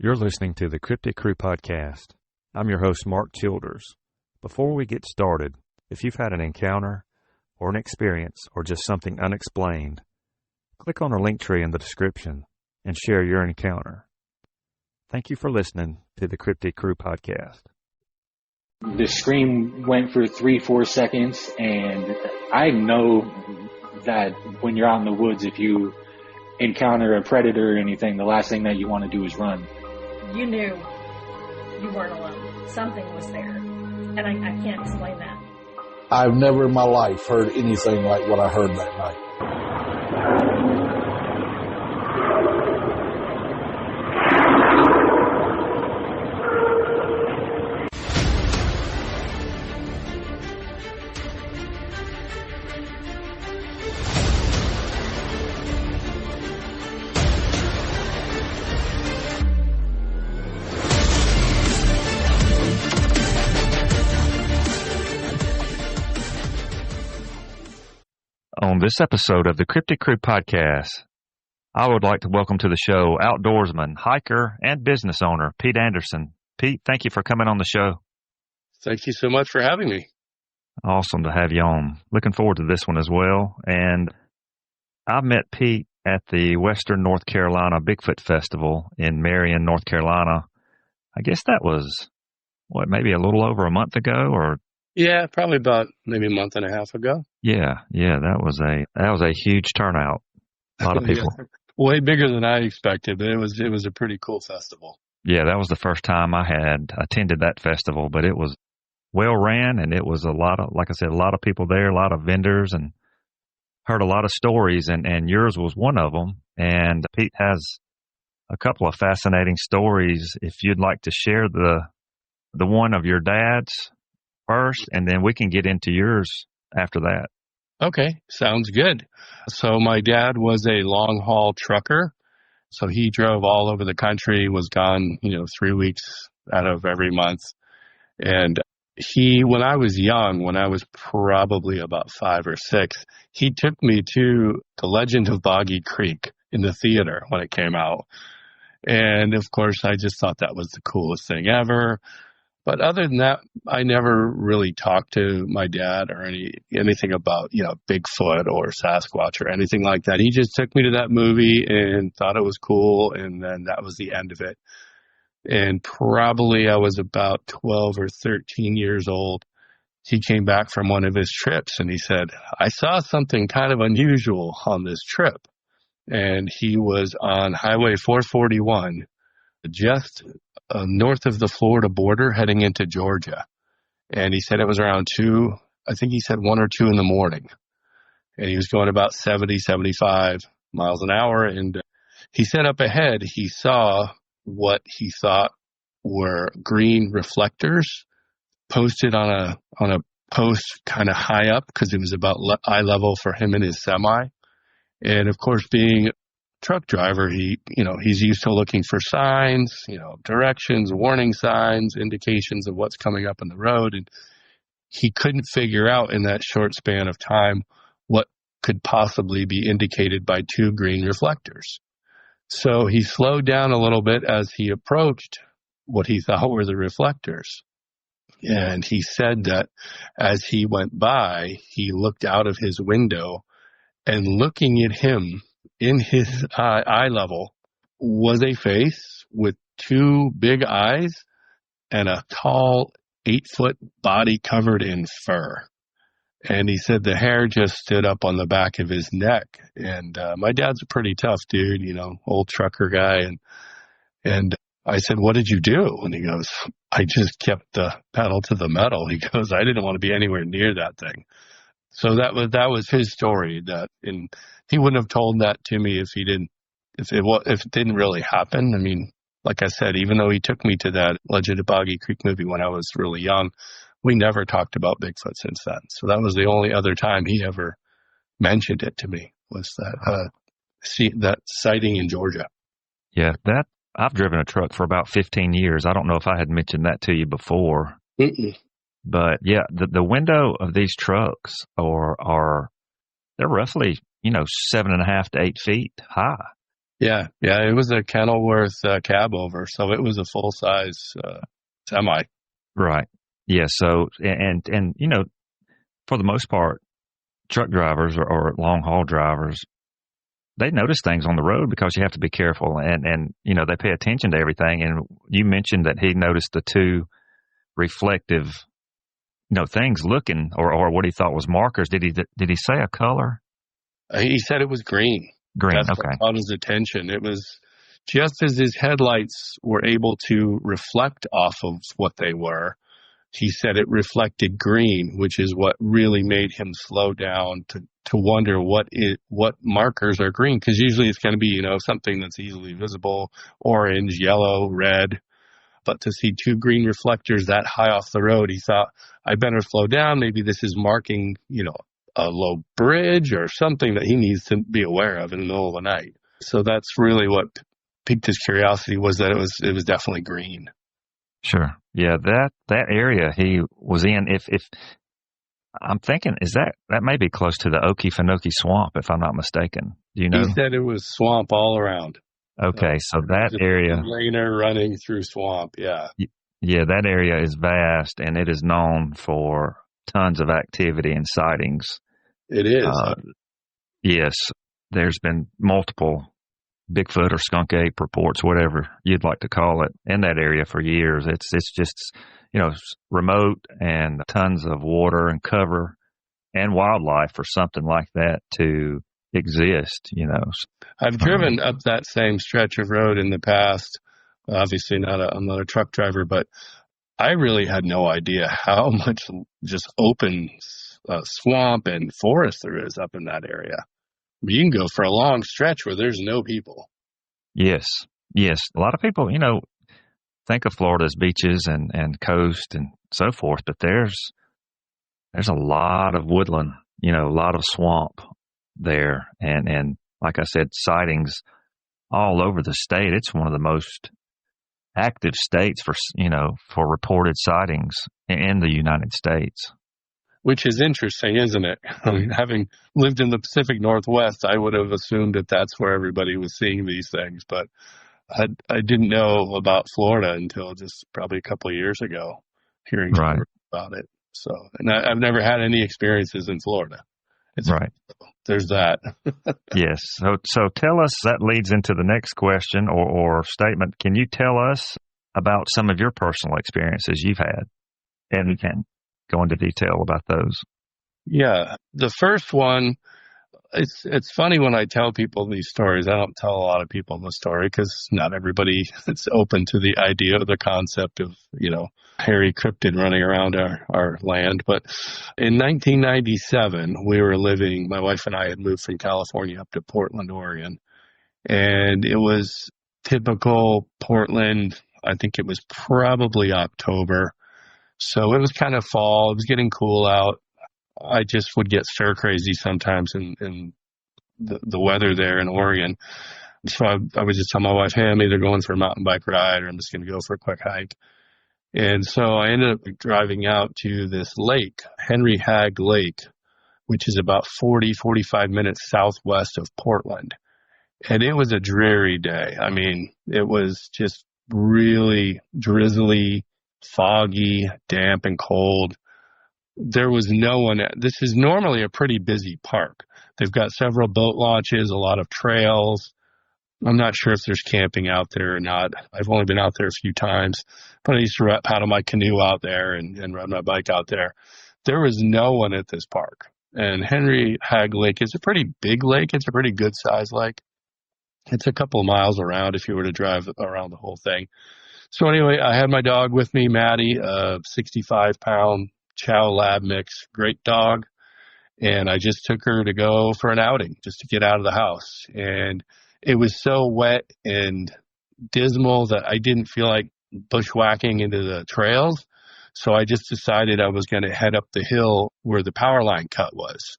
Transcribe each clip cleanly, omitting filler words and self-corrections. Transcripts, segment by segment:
You're listening to the Cryptid Crew Podcast. I'm your host, Mark Childers. Before we get started, if you've had an encounter or an experience or just something unexplained, click on the link tree in the description and share your encounter. Thank you for listening to the Cryptid Crew Podcast. The scream went for 3-4 seconds, and I know that when you're out in the woods, if you encounter a predator or anything, the last thing that you want to do is run. You knew you weren't alone. Something was there, and I can't explain that. I've never in my life heard anything like what I heard that night. On this episode of the Cryptid Crew Podcast, I would like to welcome to the show outdoorsman, hiker, and business owner, Pete Anderson. Pete, thank you for coming on the show. Thank you so much for having me. Awesome to have you on. Looking forward to this one as well. And I met Pete at the Western North Carolina Bigfoot Festival in Marion, North Carolina. I guess that was, maybe a little over a month ago, or? Yeah, probably about maybe a month and a half ago. Yeah, that was a huge turnout. A lot of people. Yeah. Way bigger than I expected, but it was a pretty cool festival. Yeah, that was the first time I had attended that festival, but it was well ran, and it was a lot of people there, a lot of vendors, and heard a lot of stories, and yours was one of them. And Pete has a couple of fascinating stories. If you'd like to share the one of your dad's first, and then we can get into yours after that. Okay, sounds good. So my dad was a long-haul trucker. So he drove all over the country, was gone, 3 weeks out of every month. And when I was young, when I was probably about 5 or 6, he took me to The Legend of Boggy Creek in the theater when it came out. And of course, I just thought that was the coolest thing ever. But other than that, I never really talked to my dad or anything about, Bigfoot or Sasquatch or anything like that. He just took me to that movie and thought it was cool, and then that was the end of it. And probably I was about 12 or 13 years old. He came back from one of his trips, and he said, I saw something kind of unusual on this trip. And he was on Highway 441, just north of the Florida border heading into Georgia. And he said it was around 1 or 2 in the morning. And he was going about 70, 75 miles an hour. And he said up ahead, he saw what he thought were green reflectors posted on a post kind of high up, because it was about eye level for him and his semi. And of course, being truck driver, he's used to looking for signs, directions, warning signs, indications of what's coming up on the road. And he couldn't figure out in that short span of time what could possibly be indicated by 2 green reflectors. So he slowed down a little bit as he approached what he thought were the reflectors. And he said that as he went by, he looked out of his window, and looking at him in his eye level was a face with 2 big eyes and a tall 8-foot body covered in fur. And he said the hair just stood up on the back of his neck. And my dad's a pretty tough dude, old trucker guy. And I said, what did you do? And he goes, I just kept the pedal to the metal. He goes, I didn't want to be anywhere near that thing. So that was his story. And he wouldn't have told that to me if it didn't really happen. I mean, like I said, even though he took me to that Legend of Boggy Creek movie when I was really young, we never talked about Bigfoot since then. So that was the only other time he ever mentioned it to me, was that sighting in Georgia. Yeah, I've driven a truck for about 15 years. I don't know if I had mentioned that to you before. Mm-mm. But yeah, the window of these trucks they're roughly, 7.5 to 8 feet high. Yeah. Yeah. It was a Kenilworth cab over. So it was a full size semi. Right. Yeah. So, and, you know, for the most part, truck drivers or long haul drivers, they notice things on the road because you have to be careful and, you know, they pay attention to everything. And you mentioned that he noticed the two reflective, you know, things looking or what he thought was markers. Did he say a color? He said it was green. Green. That's Okay. what caught his attention. It was just as his headlights were able to reflect off of what they were. He said it reflected green, which is what really made him slow down to wonder what markers are green. Because usually it's going to be, you know, something that's easily visible, orange, yellow, red. But to see two green reflectors that high off the road, he thought, I better slow down. Maybe this is marking, you know, a low bridge or something that he needs to be aware of in the middle of the night. So that's really what piqued his curiosity, was that it was definitely green. Sure. Yeah, that area he was in, if I'm thinking, is that may be close to the Okefenokee swamp, if I'm not mistaken. Do you know? He said it was swamp all around. Okay, so that area, laner running through swamp. Yeah. Yeah, that area is vast, and it is known for tons of activity and sightings. It is. Yes, there's been multiple Bigfoot or skunk ape reports, whatever you'd like to call it, in that area for years. It's just, you know, remote and tons of water and cover and wildlife for something like that to exist, you know. I've driven up that same stretch of road in the past. Obviously I'm not a truck driver, but I really had no idea how much just open swamp and forest there is up in that area. You can go for a long stretch where there's no people. Yes. A lot of people, you know, think of Florida as beaches and coast and so forth, but there's a lot of woodland, you know, a lot of swamp there. And like I said, sightings all over the state. It's one of the most active states for reported sightings in the United States. Which is interesting, isn't it? I mean, having lived in the Pacific Northwest, I would have assumed that that's where everybody was seeing these things. But I didn't know about Florida until just probably a couple of years ago, hearing about it. So, and I've never had any experiences in Florida. There's that. Yes. So tell us, that leads into the next question or statement. Can you tell us about some of your personal experiences you've had? And you can go into detail about those. Yeah. The first one, it's funny when I tell people these stories. I don't tell a lot of people the story because not everybody is open to the idea or the concept of, you know, hairy cryptid running around our land. But in 1997, my wife and I had moved from California up to Portland, Oregon. And it was typical Portland. I think it was probably October. So it was kind of fall. It was getting cool out. I just would get stir crazy sometimes in the weather there in Oregon. So I would just tell my wife, hey, I'm either going for a mountain bike ride or I'm just going to go for a quick hike. And so I ended up driving out to this lake, Henry Hagg Lake, which is about 45 minutes southwest of Portland. And it was a dreary day. I mean, it was just really drizzly, foggy, damp, and cold. There was no one. This is normally a pretty busy park. They've got several boat launches, a lot of trails. I'm not sure if there's camping out there or not. I've only been out there a few times, but I used to paddle my canoe out there and ride my bike out there. There was no one at this park. And Henry Hagg Lake is a pretty big lake. It's a pretty good size lake. It's a couple of miles around if you were to drive around the whole thing. So anyway, I had my dog with me, Maddie, a 65-pound Chow Lab mix, great dog. And I just took her to go for an outing just to get out of the house. And it was so wet and dismal that I didn't feel like bushwhacking into the trails. So I just decided I was going to head up the hill where the power line cut was,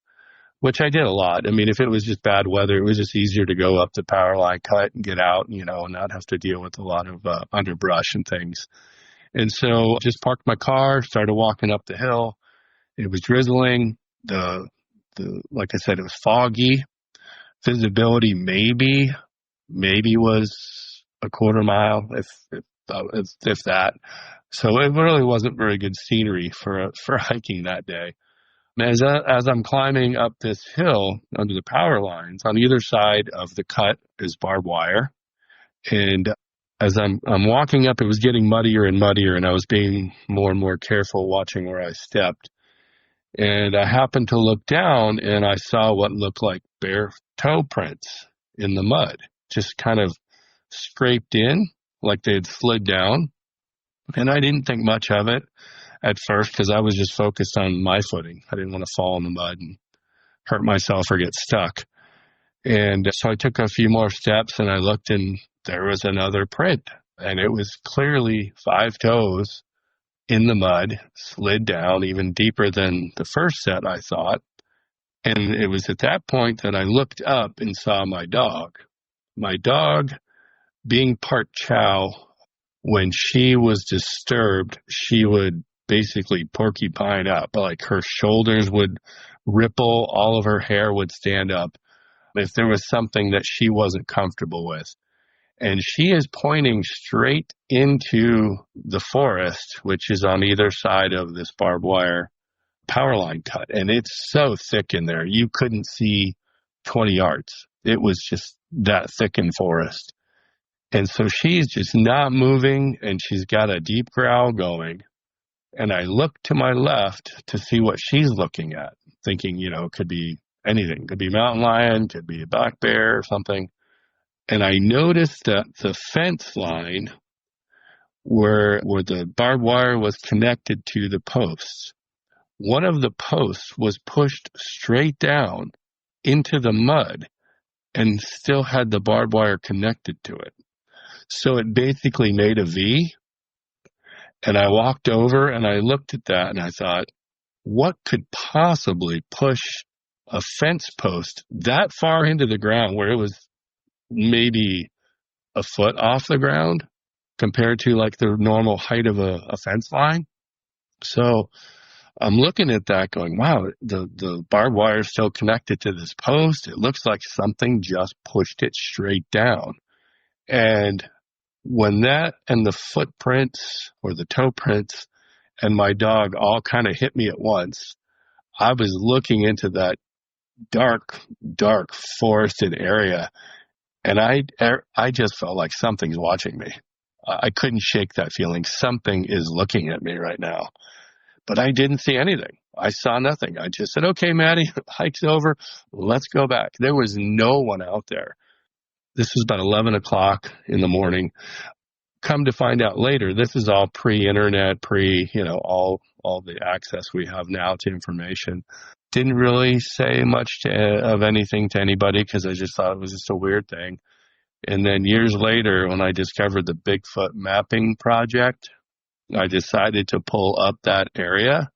which I did a lot. I mean, if it was just bad weather, it was just easier to go up the power line cut and get out, you know, and not have to deal with a lot of underbrush and things. And so just parked my car, started walking up the hill. It was drizzling. Like I said, it was foggy. Visibility maybe maybe was a quarter mile, if that. So it really wasn't very good scenery for hiking that day. As I'm climbing up this hill under the power lines, on either side of the cut is barbed wire. And as I'm walking up, it was getting muddier and muddier, and I was being more and more careful watching where I stepped. And I happened to look down, and I saw what looked like bare toe prints in the mud, just kind of scraped in, like they had slid down. And I didn't think much of it at first because I was just focused on my footing. I didn't want to fall in the mud and hurt myself or get stuck. And so I took a few more steps, and I looked, and there was another print. And it was clearly 5 toes in the mud, slid down even deeper than the first set, I thought. And it was at that point that I looked up and saw my dog. My dog, being part chow, when she was disturbed, she would basically porcupine up. Like her shoulders would ripple, all of her hair would stand up if there was something that she wasn't comfortable with. And she is pointing straight into the forest, which is on either side of this barbed wire power line cut. And it's so thick in there, you couldn't see 20 yards. It was just that thick in forest. And so she's just not moving, and she's got a deep growl going. And I look to my left to see what she's looking at, thinking, it could be anything. Could be a mountain lion, could be a black bear or something. And I noticed that the fence line where the barbed wire was connected to the posts, one of the posts was pushed straight down into the mud and still had the barbed wire connected to it. So it basically made a V. And I walked over and I looked at that and I thought, what could possibly push a fence post that far into the ground where it was maybe a foot off the ground compared to like the normal height of a fence line? So I'm looking at that going, wow, the barbed wire is still connected to this post. It looks like something just pushed it straight down. And when that and the footprints or the toe prints and my dog all kind of hit me at once, I was looking into that dark forested area, and I just felt like something's watching me. I couldn't shake that feeling. Something is looking at me right now. But I didn't see anything. I saw nothing. I just said, okay, Maddie, hike's over. Let's go back. There was no one out there. This was about 11 o'clock in the morning. Come to find out later, this is all pre-internet, all the access we have now to information. Didn't really say much of anything to anybody because I just thought it was just a weird thing. And then years later, when I discovered the Bigfoot mapping project, I decided to pull up that area.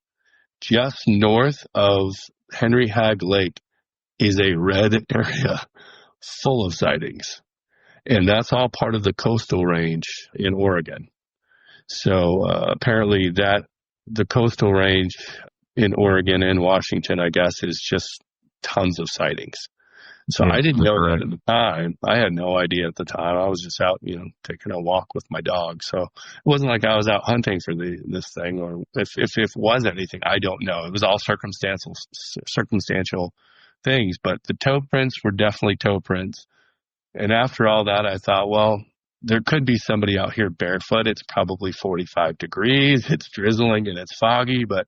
Just north of Henry Hagg Lake is a red area full of sightings. And that's all part of the coastal range in Oregon. So apparently the coastal range in Oregon and Washington, I guess, is just tons of sightings. So I didn't know that at the time. I had no idea at the time. I was just out, taking a walk with my dog. So it wasn't like I was out hunting for this thing, or if it was anything, I don't know. It was all circumstantial things, but the toe prints were definitely toe prints. And after all that, I thought, well, there could be somebody out here barefoot. It's probably 45 degrees. It's drizzling and it's foggy, but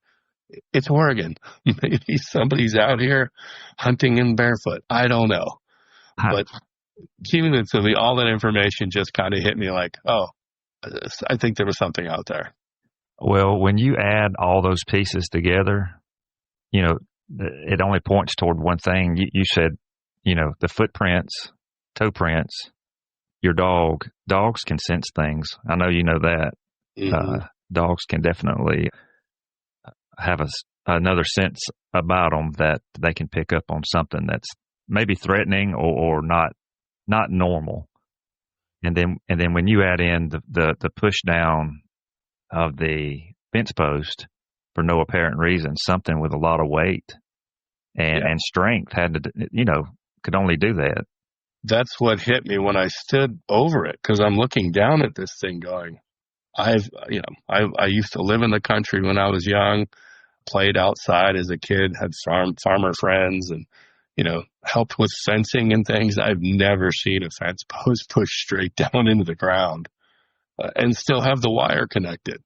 it's Oregon. Maybe somebody's out here hunting in barefoot. I don't know. But cumulatively, all that information just kind of hit me like, oh, I think there was something out there. Well, when you add all those pieces together, it only points toward one thing. You said, the footprints, toe prints, your dog. Dogs can sense things. I know you know that. Mm-hmm. Dogs can definitely have another sense about them that they can pick up on something that's maybe threatening or not normal. And then when you add in the push down of the fence post for no apparent reason, something with a lot of weight and strength had to, could only do that. that's what hit me when I stood over it, because I'm looking down at this thing going, I used to live in the country when I was young, played outside as a kid, had farmer friends, and, helped with fencing and things. I've never seen a fence post pushed straight down into the ground and still have the wire connected.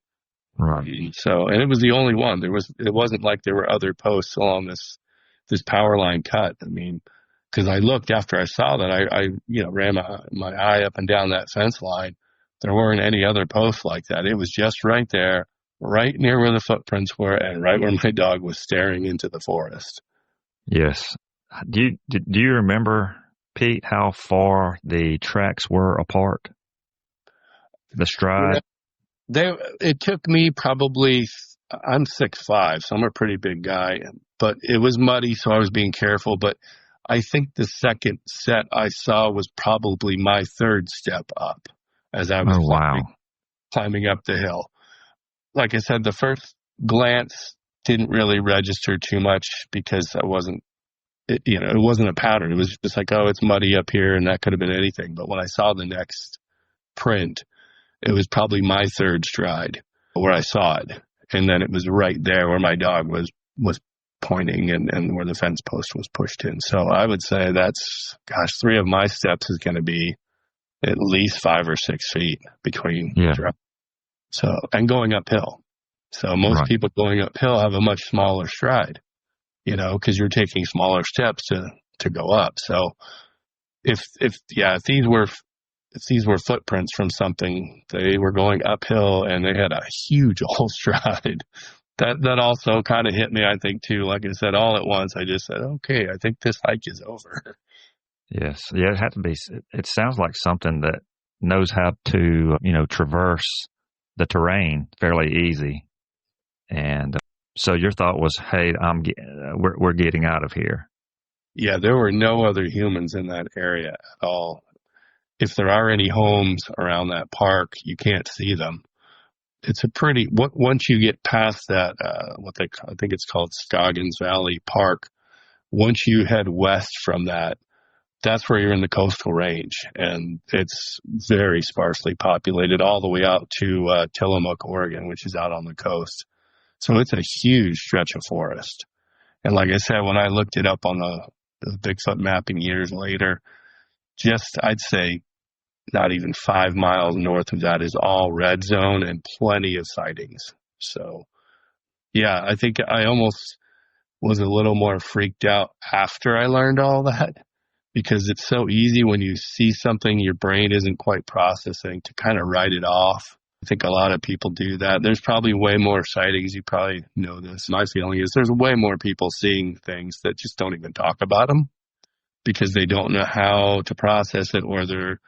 Right. So, and it was the only one. It wasn't like there were other posts along this power line cut. I mean, because I looked after I saw that, I ran my eye up and down that fence line. There weren't any other posts like that. It was just right there, right near where the footprints were, and right where my dog was staring into the forest. Yes. Do you remember, Pete, how far the tracks were apart? The stride? It took me probably, I'm 6'5", so I'm a pretty big guy, but it was muddy, so I was being careful. But I think the second set I saw was probably my third step up as I was climbing up the hill. Like I said, the first glance didn't really register too much because it wasn't a pattern. It was just like, oh, it's muddy up here, and that could have been anything. But when I saw the next print, it was probably my third stride where I saw it. And then it was right there where my dog was pointing and where the fence post was pushed in. So I would say that's, 3 of my steps is going to be at least 5 or 6 feet between. Yeah. So, and going uphill. So most people going uphill have a much smaller stride, because you're taking smaller steps to go up. So if these were footprints from something, they were going uphill and they had a huge old stride. That also kind of hit me, I think, too. Like I said, all at once, I just said, okay, I think this hike is over. Yes. Yeah, it had to be. It sounds like something that knows how to, traverse the terrain fairly easy. And so your thought was, hey, we're getting out of here. Yeah, there were no other humans in that area at all. If there are any homes around that park, you can't see them. It's once you get past that, I think it's called Scoggins Valley Park, once you head west from that, that's where you're in the coastal range, and it's very sparsely populated all the way out to Tillamook, Oregon, which is out on the coast. So it's a huge stretch of forest. And like I said, when I looked it up on the Bigfoot mapping years later, I'd say not even 5 miles north of that is all red zone and plenty of sightings. So, yeah, I think I almost was a little more freaked out after I learned all that, because it's so easy when you see something your brain isn't quite processing to kind of write it off. I think a lot of people do that. There's probably way more sightings. You probably know this. My feeling is there's way more people seeing things that just don't even talk about them because they don't know how to process it, or they're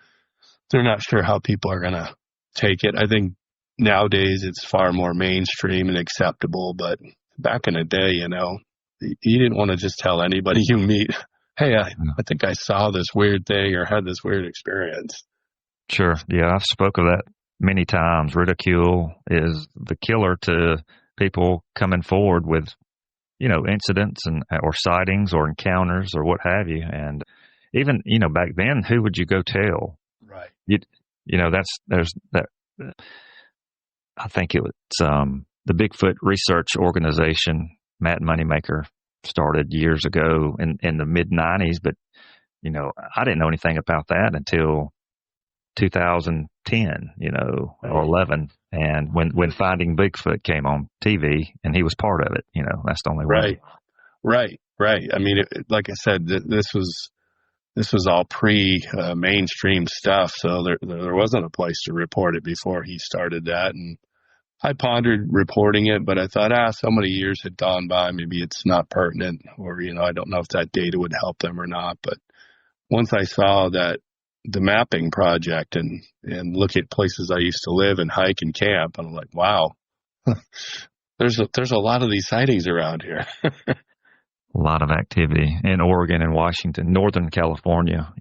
not sure how people are going to take it. I think nowadays it's far more mainstream and acceptable, but back in the day, you didn't want to just tell anybody you meet, hey, I think I saw this weird thing or had this weird experience. Sure. Yeah, I've spoke of that many times. Ridicule is the killer to people coming forward with, incidents or sightings or encounters or what have you. And even, back then, who would you go tell? Right. There's that. I think it's the Bigfoot Research Organization. Matt Moneymaker started years ago in the mid '90s, but I didn't know anything about that until 2010, or 11, and when Finding Bigfoot came on TV, and he was part of it. That's the only way. Right. I mean, like I said, this was all pre-mainstream stuff, so there wasn't a place to report it before he started that. And I pondered reporting it, but I thought, so many years had gone by, maybe it's not pertinent, or, I don't know if that data would help them or not. But once I saw that the mapping project and look at places I used to live and hike and camp, I'm like, wow, there's a lot of these sightings around here. A lot of activity in Oregon and Washington, Northern California.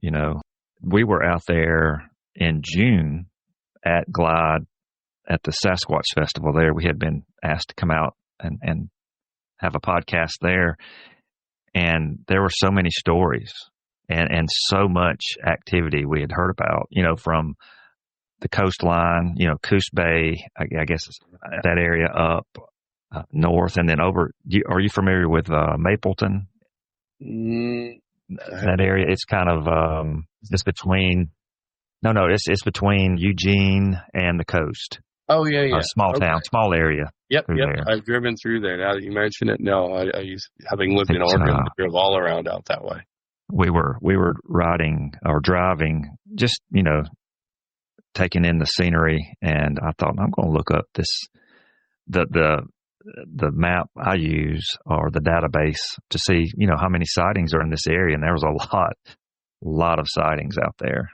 We were out there in June at Glide at the Sasquatch Festival there. We had been asked to come out and have a podcast there. And there were so many stories and so much activity we had heard about, from the coastline, Coos Bay, I guess that area up north, and then over. Are you familiar with Mapleton? That area, it's kind of it's between. No, it's between Eugene and the coast. Oh yeah. Small town, small area. Yep. There. I've driven through there. Now that you mention it, no, I used, having lived in Oregon, I drove all around out that way. We were riding or driving, just taking in the scenery, and I thought, I'm going to look up the map I use or the database to see how many sightings are in this area, and there was a lot of sightings out there.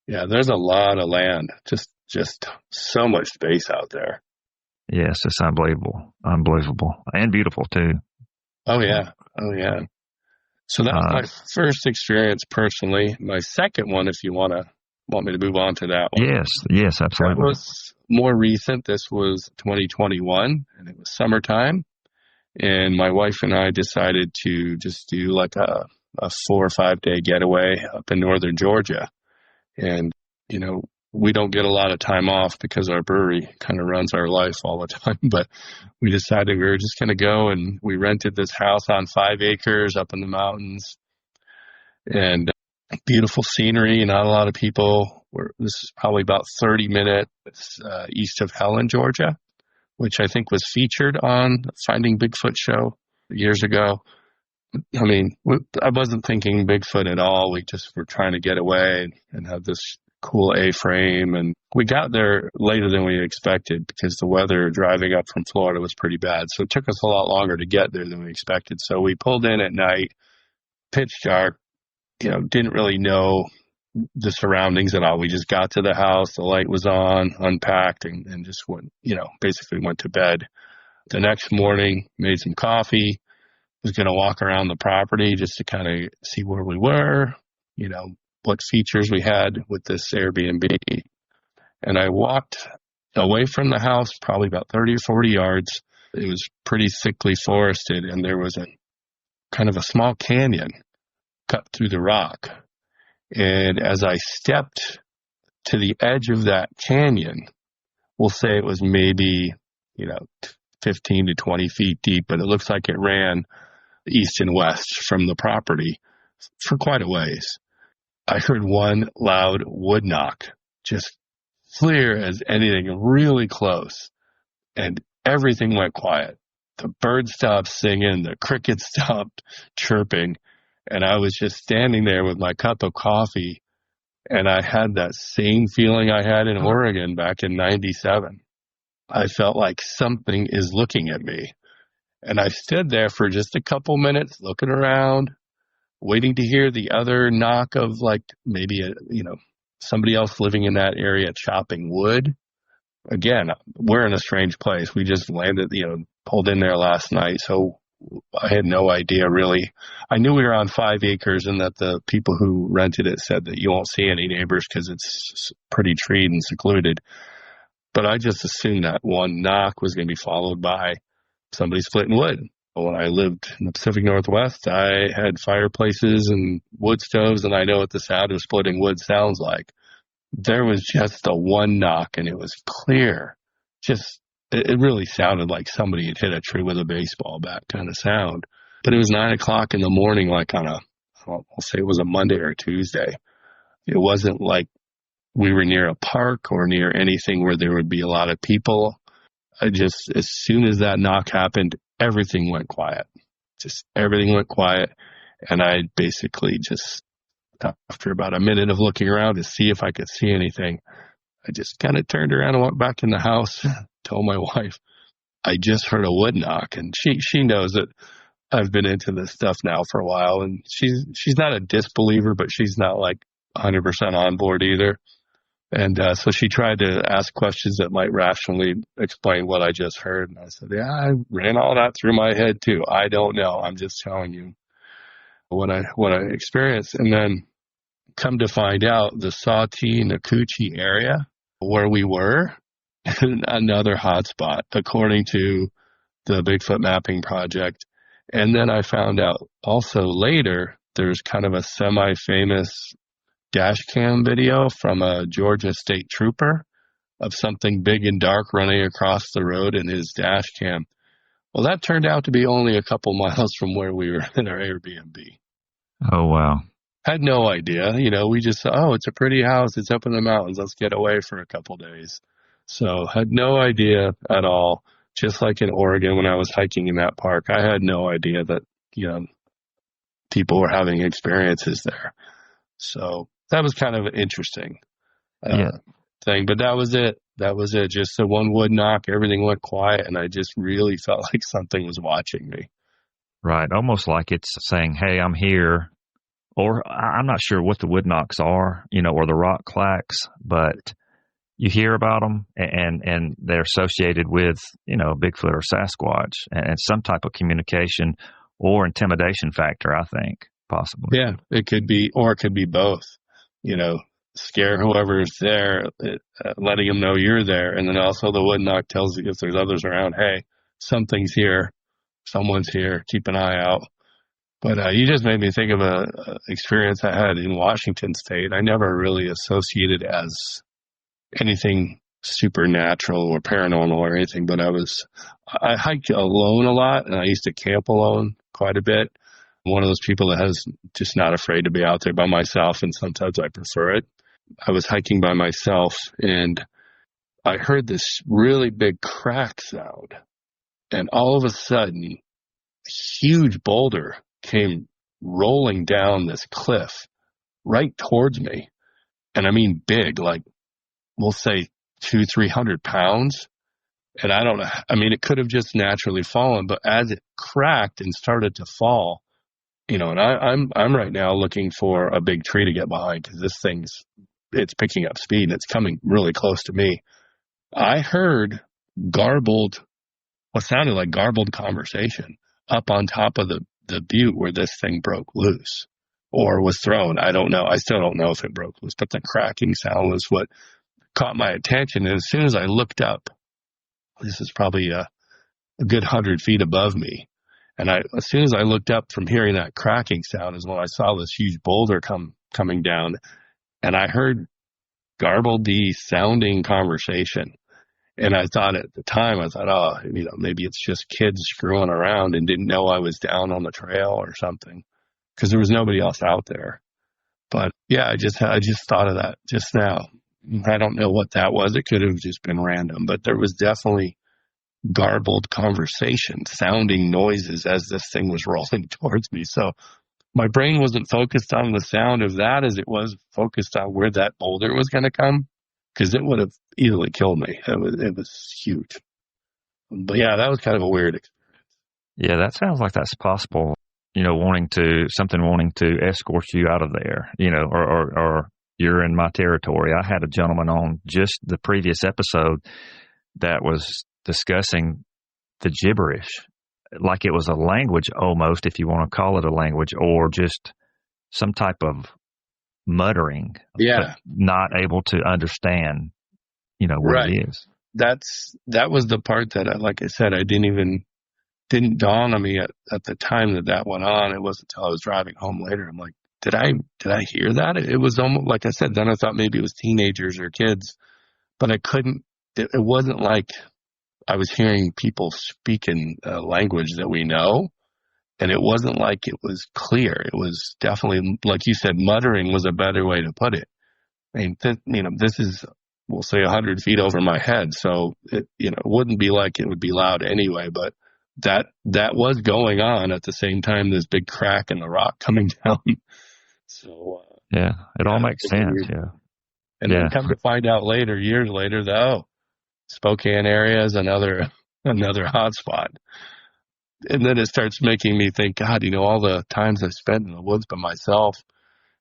Yeah, there's a lot of land, just so much space out there. Yes, it's unbelievable, and beautiful too. Oh yeah. So that was my first experience personally. My second one, if you want me to move on to that one. Yes, absolutely. That was more recent. This was 2021, and it was summertime. And my wife and I decided to just do like a 4 or 5 day getaway up in northern Georgia. And, we don't get a lot of time off because our brewery kind of runs our life all the time. But we decided we were just going to go, and we rented this house on 5 acres up in the mountains. And beautiful scenery, not a lot of people. This is probably about 30 minutes east of Helen, Georgia, which I think was featured on Finding Bigfoot show years ago. I mean, I wasn't thinking Bigfoot at all. We just were trying to get away and have this cool A-frame. And we got there later than we expected because the weather driving up from Florida was pretty bad. So it took us a lot longer to get there than we expected. So we pulled in at night, pitch dark, didn't really know the surroundings at all. We just got to the house, the light was on, unpacked, and just went, basically went to bed. The next morning, made some coffee, was going to walk around the property just to kind of see where we were, what features we had with this Airbnb. And I walked away from the house probably about 30 or 40 yards. It was pretty thickly forested, and there was a kind of a small canyon cut through the rock. And as I stepped to the edge of that canyon, we'll say it was maybe, 15 to 20 feet deep, but it looks like it ran east and west from the property for quite a ways. I heard one loud wood knock, just clear as anything, really close, and everything went quiet. The birds stopped singing, the crickets stopped chirping, and I was just standing there with my cup of coffee, and I had that same feeling I had in Oregon back in 97. I felt like something is looking at me. And I stood there for just a couple minutes looking around, waiting to hear the other knock of like maybe somebody else living in that area chopping wood. Again, we're in a strange place. We just landed, pulled in there last night, so I had no idea really. I knew we were on 5 acres and that the people who rented it said that you won't see any neighbors because it's pretty treed and secluded. But I just assumed that one knock was going to be followed by somebody splitting wood. When I lived in the Pacific Northwest, I had fireplaces and wood stoves, and I know what the sound of splitting wood sounds like. There was just the one knock, and it was clear. It really sounded like somebody had hit a tree with a baseball bat kind of sound. But it was 9 o'clock in the morning, like I'll say it was a Monday or a Tuesday. It wasn't like we were near a park or near anything where there would be a lot of people. As soon as that knock happened, everything went quiet. Everything went quiet. And I basically just, after about a minute of looking around to see if I could see anything, I just kind of turned around and went back in the house, told my wife, I just heard a wood knock. And she knows that I've been into this stuff now for a while. And she's not a disbeliever, but she's not like 100% on board either. And so she tried to ask questions that might rationally explain what I just heard. And I said, yeah, I ran all that through my head too. I don't know. I'm just telling you what I experienced. And then come to find out, the Sasquatch area where we were, another hotspot, according to the Bigfoot mapping project. And then I found out also later there's kind of a semi-famous dash cam video from a Georgia state trooper of something big and dark running across the road in his dash cam. Well, that turned out to be only a couple miles from where we were in our Airbnb. Oh, wow. Had no idea. We just thought, oh, it's a pretty house. It's up in the mountains. Let's get away for a couple days. So had no idea at all. Just like in Oregon when I was hiking in that park, I had no idea that, people were having experiences there. So that was kind of an interesting thing. But that was it. Just the one wood knock. Everything went quiet, and I just really felt like something was watching me. Right. Almost like it's saying, hey, I'm here. Or I'm not sure what the wood knocks are, or the rock clacks, but you hear about them and they're associated with, Bigfoot or Sasquatch and some type of communication or intimidation factor, I think, possibly. Yeah, it could be, or it could be both, scare whoever's there, letting them know you're there. And then also the wood knock tells you if there's others around, hey, something's here, someone's here, keep an eye out. But you just made me think of a experience I had in Washington State. I never really associated as anything supernatural or paranormal or anything, but I hiked alone a lot, and I used to camp alone quite a bit. I'm one of those people that has just not afraid to be out there by myself, and sometimes I prefer it. I was hiking by myself, and I heard this really big crack sound, and all of a sudden, a huge boulder came rolling down this cliff right towards me. And I mean big, like we'll say 200-300 pounds. And I don't know, it could have just naturally fallen, but as it cracked and started to fall, and I'm right now looking for a big tree to get behind because this it's picking up speed and it's coming really close to me. I heard what sounded like garbled conversation up on top of the butte where this thing broke loose or was thrown. I don't know. I still don't know if it broke loose, but the cracking sound was what caught my attention. And as soon as I looked up, this is probably a good 100 feet above me. And as soon as I looked up from hearing that cracking sound is when I saw this huge boulder coming down, and I heard garbled sounding conversation. And I thought at the time, oh, maybe it's just kids screwing around and didn't know I was down on the trail or something, because there was nobody else out there. But yeah, I just thought of that just now. I don't know what that was. It could have just been random, but there was definitely garbled conversation, sounding noises as this thing was rolling towards me. So my brain wasn't focused on the sound of that as it was focused on where that boulder was going to come, because it would have easily killed me. It was huge. But yeah, that was kind of a weird experience. Yeah, that sounds like that's possible. Wanting to escort you out of there, or you're in my territory. I had a gentleman on just the previous episode that was discussing the gibberish, like it was a language almost, if you want to call it a language, or just some type of muttering, but not able to understand, what it is. That was the part that, like I said, I didn't dawn on me at the time that went on. It wasn't until I was driving home later. I'm like, did I hear that? It was almost, like I said, then I thought maybe it was teenagers or kids, but I couldn't, it wasn't like I was hearing people speak in a language that we know. And it wasn't like it was clear. It was definitely, like you said, muttering was a better way to put it. This is, we'll say 100 feet over my head. So it wouldn't be like it would be loud anyway, but that was going on at the same time, this big crack in the rock coming down. So, yeah, it all makes sense. Weird. Yeah. And then come to find out later, years later, that, Spokane area is another hot spot. And then it starts making me think, God, all the times I've spent in the woods by myself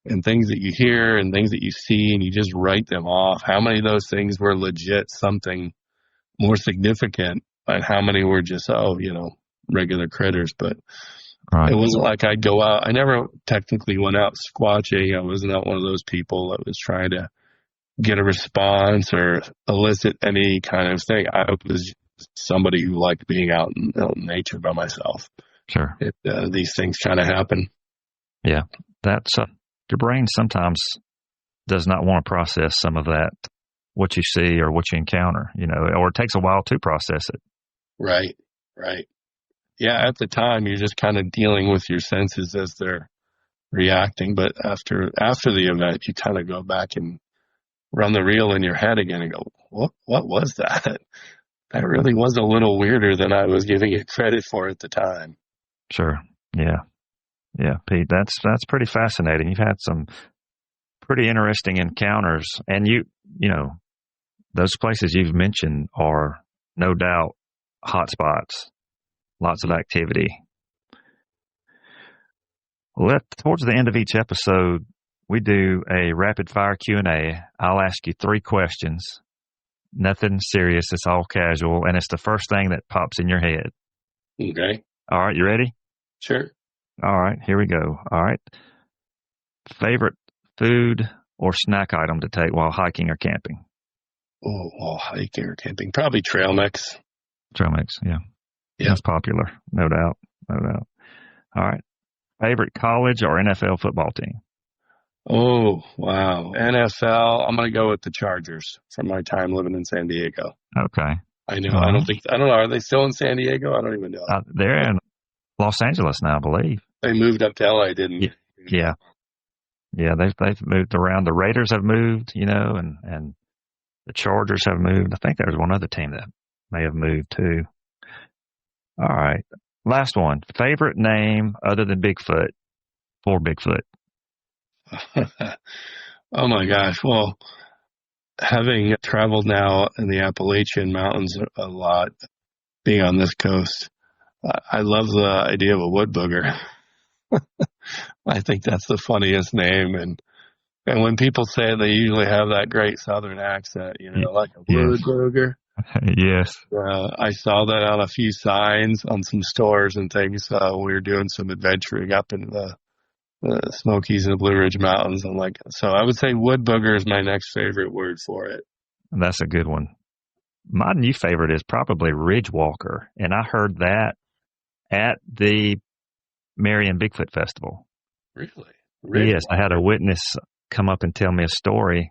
and things that you hear and things that you see and you just write them off. How many of those things were legit something more significant and how many were just, regular critters. But It wasn't like I'd go out. I never technically went out squatching. I was not one of those people that was trying to get a response or elicit any kind of thing. I was somebody who liked being out in nature by myself. Sure. These things kind of happen. Yeah, that's your brain sometimes does not want to process some of that, what you see or what you encounter, or it takes a while to process it. Right. Yeah, at the time, you're just kind of dealing with your senses as they're reacting. But after the event, you kind of go back and run the reel in your head again and go, what was that? That really was a little weirder than I was giving it credit for at the time. Sure. Yeah. Yeah, Pete, that's pretty fascinating. You've had some pretty interesting encounters, and those places you've mentioned are no doubt hot spots, lots of activity. Towards the end of each episode, we do a rapid fire Q&A. I'll ask you 3 questions. Nothing serious. It's all casual, and it's the first thing that pops in your head. Okay. All right, you ready? Sure. All right, here we go. All right. Favorite food or snack item to take while hiking or camping? Oh, while hiking or camping. Probably trail mix. Trail mix, yeah. Yeah. That's popular, no doubt. All right. Favorite college or NFL football team? Oh, wow. NFL, I'm going to go with the Chargers from my time living in San Diego. Okay. I know. I don't know. Are they still in San Diego? I don't even know. They're in Los Angeles now, I believe. They moved up to LA, didn't they? Yeah. Yeah, they've moved around. The Raiders have moved, and the Chargers have moved. I think there's one other team that may have moved too. All right. Last one. Favorite name other than Bigfoot for Bigfoot? Oh my gosh. Well, having traveled now in the Appalachian Mountains a lot, being on this coast, I love the idea of a wood booger. I think that's the funniest name. And when people say it, they usually have that great Southern accent, like a wood booger. Yes. I saw that on a few signs on some stores and things. We were doing some adventuring up in the Smokies and the Blue Ridge Mountains. So I would say wood booger is my next favorite word for it. That's a good one. My new favorite is probably ridge walker. And I heard that at the Marion Bigfoot Festival. Really? Yes. I had a witness come up and tell me a story,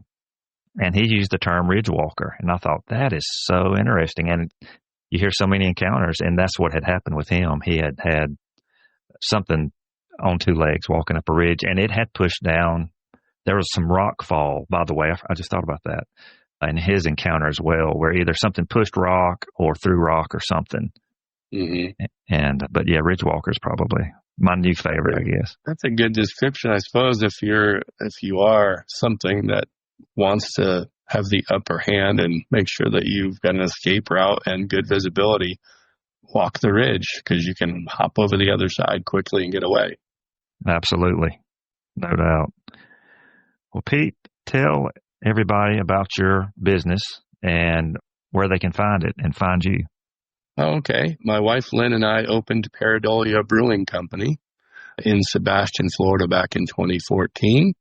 and he used the term ridge walker. And I thought, that is so interesting. And you hear so many encounters, and that's what had happened with him. He had something on 2 legs walking up a ridge, and it had pushed down. There was some rock fall, by the way. I just thought about that. And his encounter as well, where either something pushed rock or threw rock or something. Mm-hmm. But yeah, ridge walker is probably my new favorite, I guess. That's a good description, I suppose. If you are something that wants to have the upper hand and make sure that you've got an escape route and good visibility, walk the ridge, because you can hop over the other side quickly and get away. Absolutely. No doubt. Well, Pete, tell everybody about your business and where they can find it and find you. Okay. My wife Lynn and I opened Pareidolia Brewing Company in Sebastian, Florida back in 2014.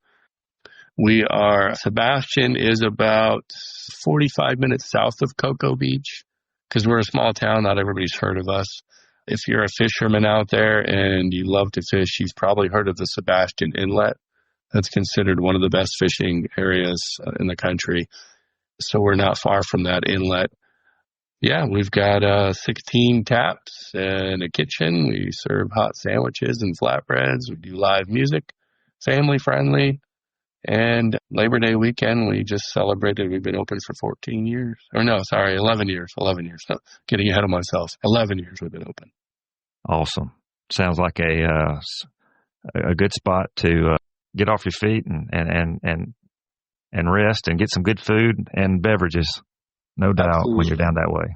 Sebastian is about 45 minutes south of Cocoa Beach, because we're a small town. Not everybody's heard of us. If you're a fisherman out there and you love to fish, you've probably heard of the Sebastian Inlet. That's considered one of the best fishing areas in the country. So we're not far from that inlet. Yeah, we've got 16 taps and a kitchen. We serve hot sandwiches and flatbreads. We do live music, family friendly. And Labor Day weekend, we just celebrated. We've been open for 14 years. 11 years. 11 years. No, getting ahead of myself. 11 years we've been open. Awesome. Sounds like a good spot to get off your feet and rest and get some good food and beverages. No doubt. Absolutely. When you're down that way.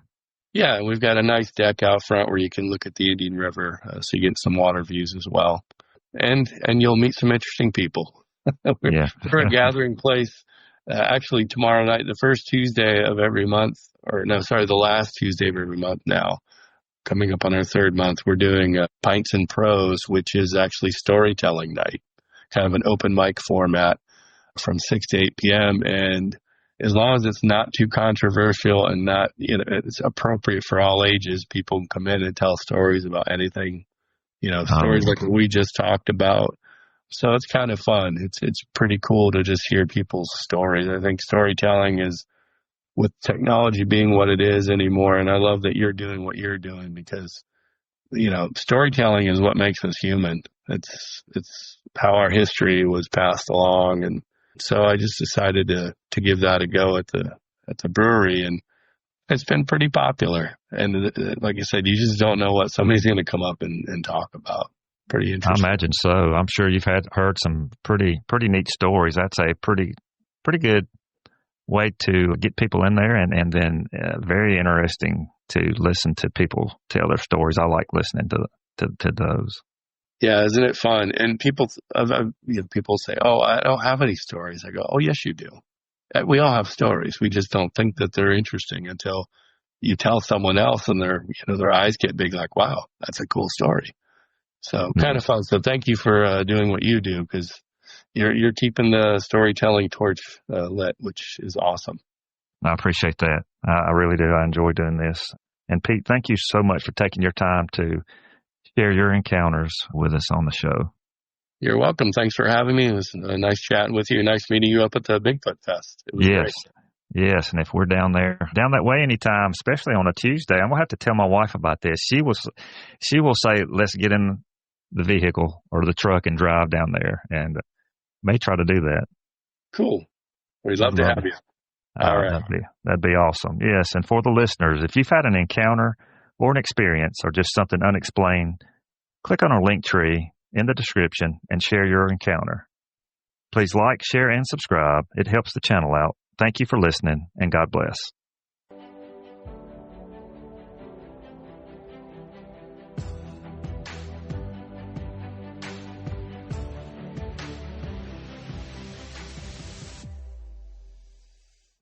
Yeah, we've got a nice deck out front where you can look at the Indian River, so you get some water views as well. And you'll meet some interesting people. We're a gathering place. Actually, tomorrow night, the first Tuesday of every month, the last Tuesday of every month now, coming up on our 3rd month, we're doing Pints and Prose, which is actually storytelling night, kind of an open mic format from 6 to 8 p.m. And as long as it's not too controversial and not, it's appropriate for all ages, people can come in and tell stories about anything, stories like we just talked about. So it's kind of fun. It's pretty cool to just hear people's stories. I think storytelling is, with technology being what it is anymore, and I love that you're doing what you're doing, because, storytelling is what makes us human. It's how our history was passed along. And so I just decided to give that a go at the brewery, and it's been pretty popular. And like I said, you just don't know what somebody's going to come up and talk about. Pretty interesting. I imagine so. I'm sure you've heard some pretty neat stories. That's a pretty good way to get people in there, and then very interesting to listen to people tell their stories. I like listening to those. Yeah, isn't it fun? And people say, "Oh, I don't have any stories." I go, "Oh, yes, you do. We all have stories. We just don't think that they're interesting until you tell someone else, and their eyes get big, like, wow, that's a cool story." So kind of fun. So thank you for doing what you do, because you're keeping the storytelling torch lit, which is awesome. I appreciate that. I really do. I enjoy doing this. And Pete, thank you so much for taking your time to share your encounters with us on the show. You're welcome. Thanks for having me. It was nice chatting with you. Nice meeting you up at the Bigfoot Fest. It was great. Yes, and if we're down that way anytime, especially on a Tuesday, I'm gonna have to tell my wife about this. She will say, "Let's get in the vehicle or the truck and drive down there," and may try to do that. Cool. We'd love to have you. All right. That'd be awesome. Yes, and for the listeners, if you've had an encounter or an experience or just something unexplained, click on our link tree in the description and share your encounter. Please like, share, and subscribe. It helps the channel out. Thank you for listening, and God bless.